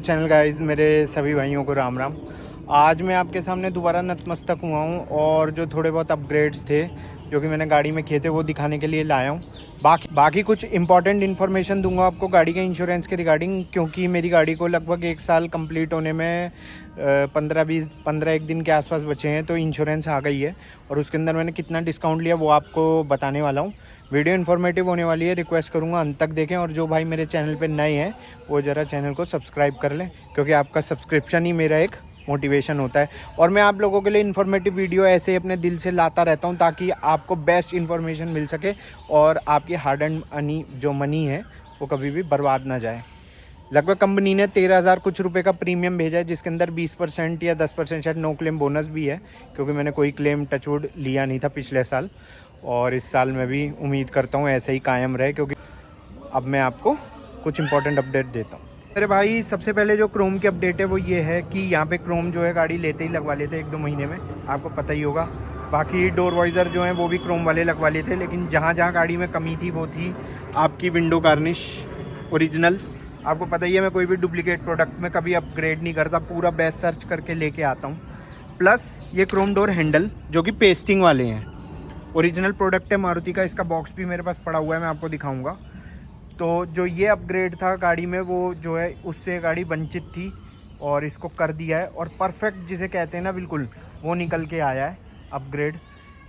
Channel guys, मेरे सभी भाइयों को राम राम। आज मैं आपके सामने दोबारा नतमस्तक हुआ हूँ और जो थोड़े बहुत अपग्रेड्स थे जो कि मैंने गाड़ी में किए थे वो दिखाने के लिए लाया हूँ। बाकी कुछ इंपॉर्टेंट इन्फॉर्मेशन दूंगा आपको गाड़ी के इंश्योरेंस के रिगार्डिंग, क्योंकि मेरी गाड़ी को लगभग 1 साल कंप्लीट होने में 15 एक दिन के आसपास बचे हैं, तो इंश्योरेंस आ गई है और उसके अंदर मैंने कितना डिस्काउंट लिया वो आपको बताने वाला हूँ। वीडियो इन्फॉर्मेटिव होने वाली है, रिक्वेस्ट करूँगा अंत तक देखें और जो भाई मेरे चैनल पे नए हैं वो ज़रा चैनल को सब्सक्राइब कर लें, क्योंकि आपका सब्सक्रिप्शन ही मेरा एक मोटिवेशन होता है। और मैं आप लोगों के लिए इन्फॉर्मेटिव वीडियो ऐसे अपने दिल से लाता रहता हूं ताकि आपको बेस्ट इन्फॉर्मेशन मिल सके और आपकी हार्ड एंड जो मनी है वो कभी भी बर्बाद ना जाए। लगभग कंपनी ने 13,000 कुछ रुपए का प्रीमियम भेजा है, जिसके अंदर 20% या 10% शायद नो क्लेम बोनस भी है, क्योंकि मैंने कोई क्लेम टचवुड लिया नहीं था पिछले साल और इस साल मैं भी उम्मीद करता हूँ ऐसे ही कायम रहे, क्योंकि अब मैं आपको कुछ इंपॉर्टेंट अपडेट देता हूँ। मेरे भाई, सबसे पहले जो क्रोम की अपडेट है वो ये है कि यहाँ पे क्रोम जो है गाड़ी लेते ही लगवा लेते 1-2 महीने में, आपको पता ही होगा। बाकी डोर वाइज़र जो हैं वो भी क्रोम वाले लगवा लेते, लेकिन जहाँ जहाँ गाड़ी में कमी थी वो थी आपकी विंडो गार्निश ओरिजिनल। आपको पता ही है मैं कोई भी डुप्लीकेट प्रोडक्ट में कभी अपग्रेड नहीं करता, पूरा बेस्ट सर्च करके लेके आता हूँ। प्लस ये क्रोम डोर हैंडल जो कि पेस्टिंग वाले हैं, ओरिजिनल प्रोडक्ट है मारुति का। इसका बॉक्स भी मेरे पास पड़ा हुआ है, मैं आपको दिखाऊँगा। तो जो ये अपग्रेड था गाड़ी में वो जो है उससे गाड़ी वंचित थी और इसको कर दिया है और परफेक्ट जिसे कहते हैं ना, बिल्कुल वो निकल के आया है अपग्रेड।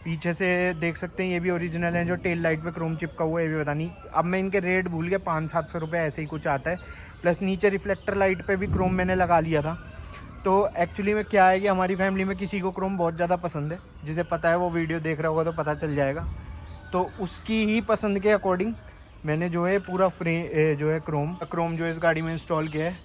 पीछे से देख सकते हैं ये भी ओरिजिनल है, जो टेल लाइट पे क्रोम चिपका हुआ है ये भी पता नहीं, अब मैं इनके रेट भूल गया, 500-700 रुपये ऐसे ही कुछ आता है। प्लस नीचे रिफ्लेक्टर लाइट पे भी क्रोम मैंने लगा लिया था। तो एक्चुअली में क्या है कि हमारी फैमिली में किसी को क्रोम बहुत ज़्यादा पसंद है, जिसे पता है वो वीडियो देख रहा होगा तो पता चल जाएगा। तो उसकी ही पसंद के अकॉर्डिंग मैंने जो है पूरा जो है क्रोम जो इस गाड़ी में इंस्टॉल किया है।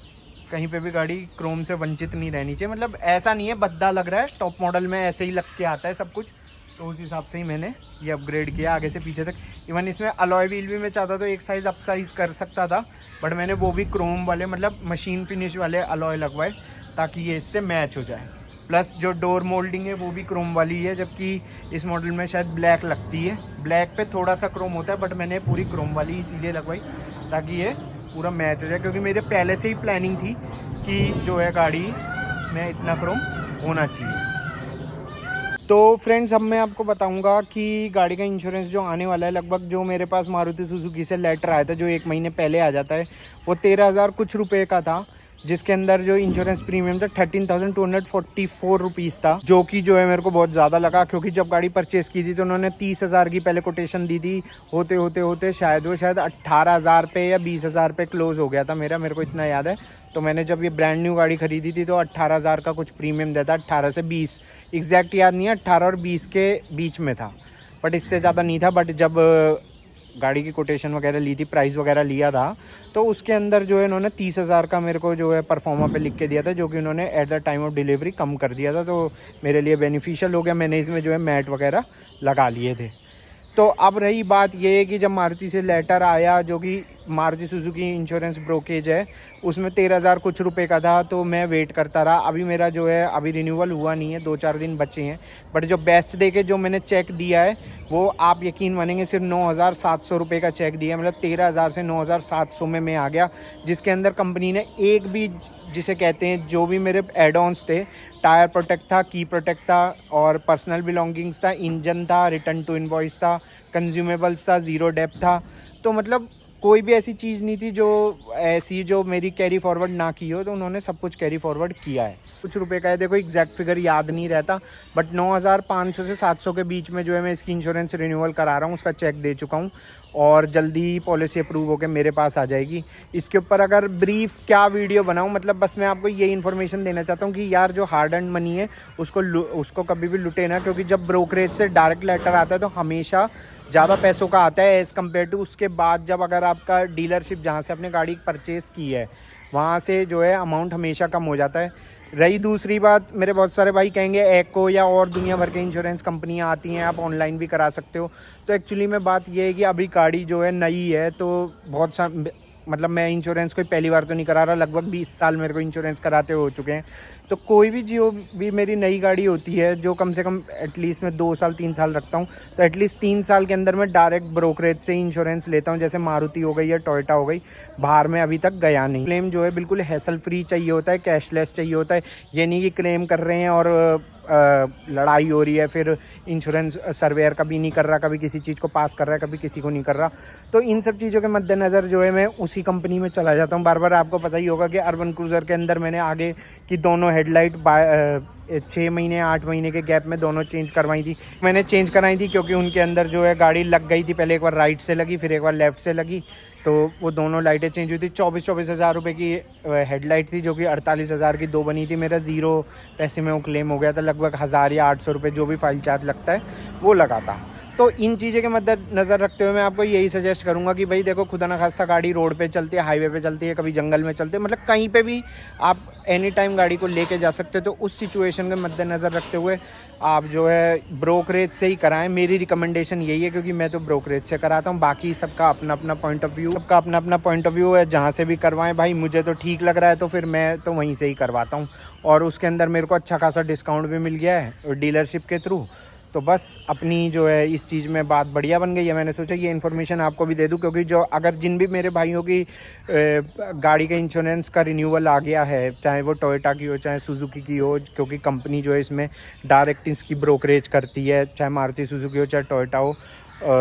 कहीं पे भी गाड़ी क्रोम से वंचित नहीं रहनी चाहिए, मतलब ऐसा नहीं है भद्दा लग रहा है, टॉप मॉडल में ऐसे ही लग के आता है सब कुछ। तो उस हिसाब से ही मैंने ये अपग्रेड किया आगे से पीछे तक। इवन इसमें अलॉय व्हील भी मैं चाहता तो एक साइज़ अप साइज़ कर सकता था, बट मैंने वो भी क्रोम वाले मतलब मशीन फिनिश वाले अलॉय लगवाए ताकि ये इससे मैच हो जाए। प्लस जो डोर मोल्डिंग है वो भी क्रोम वाली है, जबकि इस मॉडल में शायद ब्लैक लगती है। ब्लैक पे थोड़ा सा क्रोम होता है, बट मैंने पूरी क्रोम वाली इसीलिए लगवाई ताकि ये पूरा मैच हो जाए, क्योंकि मेरे पहले से ही प्लानिंग थी कि जो है गाड़ी में इतना क्रोम होना चाहिए। तो फ्रेंड्स, अब मैं आपको बताऊंगा कि गाड़ी का इंश्योरेंस जो आने वाला है, लगभग जो मेरे पास मारुति सुजुकी से लेटर आया था जो 1 महीने पहले आ जाता है, वो 13,000 कुछ रुपये का था, जिसके अंदर जो इंश्योरेंस प्रीमियम था 13,244 रुपीज़ था, जो कि जो है मेरे को बहुत ज़्यादा लगा, क्योंकि जब गाड़ी परचेज़ की थी तो उन्होंने 30,000 की पहले कोटेशन दी थी। होते होते शायद 18,000 पे या 20,000 पे क्लोज हो गया था मेरे को इतना याद है। तो मैंने जब ये ब्रांड न्यू गाड़ी खरीदी थी तो 18,000 का कुछ प्रीमियम देता, 18 से 20, एग्जैक्ट याद नहीं है, 18 और 20 के बीच में था, बट इससे ज़्यादा नहीं था। बट जब गाड़ी की कोटेशन वगैरह ली थी, प्राइस वगैरह लिया था, तो उसके अंदर जो है इन्होंने 30,000 का मेरे को जो है परफॉर्मा पे लिख के दिया था, जो कि उन्होंने at the time of delivery कम कर दिया था। तो मेरे लिए बेनिफिशियल हो गया, मैंने इसमें जो है मैट वगैरह लगा लिए थे। तो अब रही बात ये है कि जब मारुति से लेटर आया, जो कि मारुति सुजुकी इंश्योरेंस ब्रोकेज है, उसमें 13,000 कुछ रुपए का था, तो मैं वेट करता रहा। अभी मेरा जो है अभी रिन्यूअल हुआ नहीं है, 2-4 दिन बचे हैं। बट जो बेस्ट डे के जो मैंने चेक दिया है वो आप यकीन मानेंगे सिर्फ 9,700 रुपये का चेक दिया, मतलब 13,000 से 9,700 में मैं आ गया, जिसके अंदर कंपनी ने एक भी जिसे कहते हैं जो भी मेरे एड ऑन्स थे, टायर प्रोटेक्ट था, की प्रोटेक्ट था और पर्सनल बिलोंगिंग्स था, इंजन था, रिटर्न टू इनवॉइस था, कंज्यूमेबल्स था, ज़ीरो डेप था। तो मतलब कोई भी ऐसी चीज़ नहीं थी जो मेरी कैरी फॉरवर्ड ना की हो, तो उन्होंने सब कुछ कैरी फॉरवर्ड किया है। कुछ रुपए का है, देखो एग्जैक्ट फिगर याद नहीं रहता, बट 9,500 से 700 के बीच में जो है मैं इसकी इंश्योरेंस रिन्यूअल करा रहा हूँ, उसका चेक दे चुका हूँ और जल्दी ही पॉलिसी अप्रूव होकर मेरे पास आ जाएगी। इसके ऊपर अगर ब्रीफ क्या वीडियो बनाऊँ, मतलब बस मैं आपको ये इन्फॉर्मेशन देना चाहता हूँ कि यार जो हार्ड एंड मनी है उसको कभी भी लुटे ना, क्योंकि जब ब्रोकरेज से डायरेक्ट लेटर आता है तो हमेशा ज़्यादा पैसों का आता है एज़ कम्पेयर टू उसके बाद जब अगर आपका डीलरशिप जहाँ से आपने गाड़ी परचेज़ की है वहाँ से जो है अमाउंट हमेशा कम हो जाता है। रही दूसरी बात, मेरे बहुत सारे भाई कहेंगे एको या और दुनिया भर के इंश्योरेंस कंपनियां आती हैं, आप ऑनलाइन भी करा सकते हो। तो एक्चुअली में बात ये है कि अभी गाड़ी जो है नई है, तो बहुत सा मतलब मैं इंश्योरेंस कोई पहली बार तो नहीं करा रहा, लगभग 20 साल मेरे को इंश्योरेंस कराते हो चुके हैं। तो कोई भी जो भी मेरी नई गाड़ी होती है, जो कम से कम एटलीस्ट मैं 2 साल 3 साल रखता हूँ, तो एटलीस्ट 3 साल के अंदर मैं डायरेक्ट ब्रोकरेज से इंश्योरेंस लेता हूँ। जैसे मारुति हो गई या टोयोटा हो गई, बाहर में अभी तक गया नहीं। क्लेम जो है बिल्कुल हैसल फ्री चाहिए होता है, कैशलेस चाहिए होता है। ये नहीं कि क्लेम कर रहे हैं और लड़ाई हो रही है, फिर इंश्योरेंस सर्वेयर कभी नहीं कर रहा, कभी किसी चीज़ को पास कर रहा है, कभी किसी को नहीं कर रहा। तो इन सब चीज़ों के मद्देनज़र जो है मैं उसी कंपनी में चला जाता हूँ बार बार। आपको पता ही होगा कि अर्बन क्रूज़र के अंदर मैंने आगे की दोनों हेडलाइट 6 महीने 8 महीने के गैप में दोनों चेंज करवाई थी। मैंने चेंज कराई थी क्योंकि उनके अंदर जो है गाड़ी लग गई थी, पहले एक बार राइट से लगी, फिर एक बार लेफ़्ट से लगी, तो वो दोनों लाइटें चेंज हुई थी। 24 हज़ार रुपये की हेडलाइट थी, जो कि 48 हज़ार की 2 बनी थी। मेरा 0 पैसे में वो क्लेम हो गया था। लगभग 1000 या 800 रुपये जो भी फाइल चार्ज लगता है वो लगा था। तो इन चीज़ों के मद्देनज़र रखते हुए मैं आपको यही सजेस्ट करूंगा कि भाई देखो, खुदा ना खास्ता गाड़ी रोड पे चलती है, हाईवे पे चलती है, कभी जंगल में चलती है, मतलब कहीं पे भी आप एनी टाइम गाड़ी को लेके जा सकते हो। तो उस सिचुएशन के मद्देनज़र रखते हुए आप जो है ब्रोकरेज से ही कराएं। मेरी रिकमेंडेशन यही है, क्योंकि मैं तो ब्रोकरेज से कराता हूँ। बाकी सबका अपना अपना पॉइंट ऑफ व्यू है। जहाँ से भी करवाएं भाई, मुझे तो ठीक लग रहा है तो फिर मैं तो वहीं से ही करवाता हूँ। और उसके अंदर मेरे को अच्छा खासा डिस्काउंट भी मिल गया है डीलरशिप के थ्रू। तो बस अपनी जो है इस चीज़ में बात बढ़िया बन गई है। मैंने सोचा ये इन्फॉर्मेशन आपको भी दे दूं, क्योंकि जो अगर जिन भी मेरे भाइयों की गाड़ी का इंश्योरेंस का रिन्यूअल आ गया है, चाहे वो टोयोटा की हो चाहे सुजुकी की हो, क्योंकि कंपनी जो है इसमें डायरेक्ट इसकी ब्रोकरेज करती है, चाहे मारुति सुजुकी हो चाहे टोयोटा हो,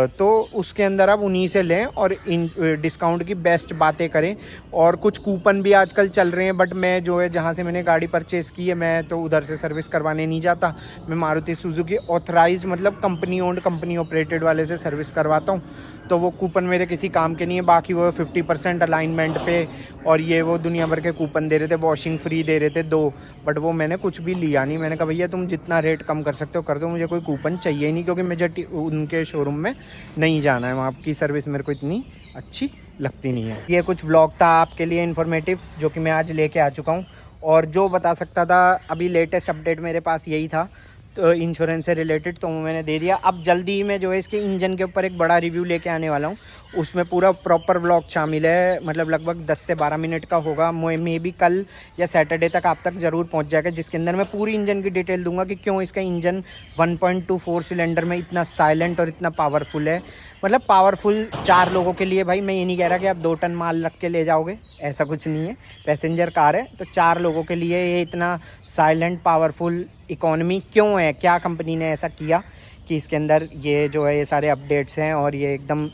तो उसके अंदर आप उन्हीं से लें और इन डिस्काउंट की बेस्ट बातें करें। और कुछ कूपन भी आजकल चल रहे हैं, बट मैं जो है जहाँ से मैंने गाड़ी परचेज़ की है, मैं तो उधर से सर्विस करवाने नहीं जाता। मैं मारुति सुजुकी ऑथराइज्ड, मतलब कंपनी ओन्ड कंपनी ऑपरेटेड वाले से सर्विस करवाता हूँ। तो वो कूपन मेरे किसी काम के नहीं है। बाकी वो 50% अलाइनमेंट पे और ये वो दुनिया भर के कूपन दे रहे थे, वॉशिंग फ्री दे रहे थे 2, बट वो मैंने कुछ भी लिया नहीं। मैंने कहा भैया तुम जितना रेट कम कर सकते हो कर दो, मुझे कोई कूपन चाहिए ही नहीं, क्योंकि मुझे उनके शोरूम में नहीं जाना है। वहाँ की सर्विस मेरे को इतनी अच्छी लगती नहीं है। ये कुछ व्लॉग था आपके लिए इन्फॉर्मेटिव, जो कि मैं आज लेके आ चुका हूँ। और जो बता सकता था अभी लेटेस्ट अपडेट मेरे पास यही था, तो इंश्योरेंस से रिलेटेड, तो मैंने दे दिया। अब जल्दी ही मैं जो है इसके इंजन के ऊपर एक बड़ा रिव्यू लेके आने वाला हूँ। उसमें पूरा प्रॉपर व्लॉग शामिल है, मतलब लगभग 10 से 12 मिनट का होगा। मे बी कल या सैटरडे तक आप तक ज़रूर पहुँच जाएगा, जिसके अंदर मैं पूरी इंजन की डिटेल दूंगा कि क्यों इसका इंजन 1.24 सिलेंडर में इतना साइलेंट और इतना पावरफुल है। मतलब पावरफुल 4 लोगों के लिए, भाई मैं ये नहीं कह रहा कि आप 2 टन माल रख के ले जाओगे, ऐसा कुछ नहीं है। पैसेंजर कार है, तो 4 लोगों के लिए ये इतना साइलेंट पावरफुल इकोनॉमी क्यों है, क्या कंपनी ने ऐसा किया कि इसके अंदर ये जो है ये सारे अपडेट्स हैं। और ये एकदम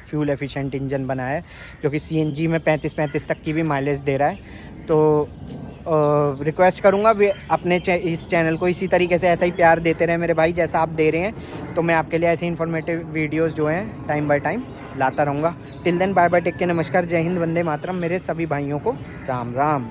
फ्यूल एफिशिएंट इंजन बना है, जो कि CNG में 35 तक की भी माइलेज दे रहा है। तो रिक्वेस्ट करूँगा वे अपने इस चैनल को इसी तरीके से ऐसा ही प्यार देते रहे मेरे भाई, जैसा आप दे रहे हैं। तो मैं आपके लिए ऐसे इन्फॉर्मेटिव वीडियोस जो हैं टाइम बाय टाइम लाता रहूँगा। Till then bye bye, take care, नमस्कार, जय हिंद, वंदे मातरम। मेरे सभी भाइयों को राम राम।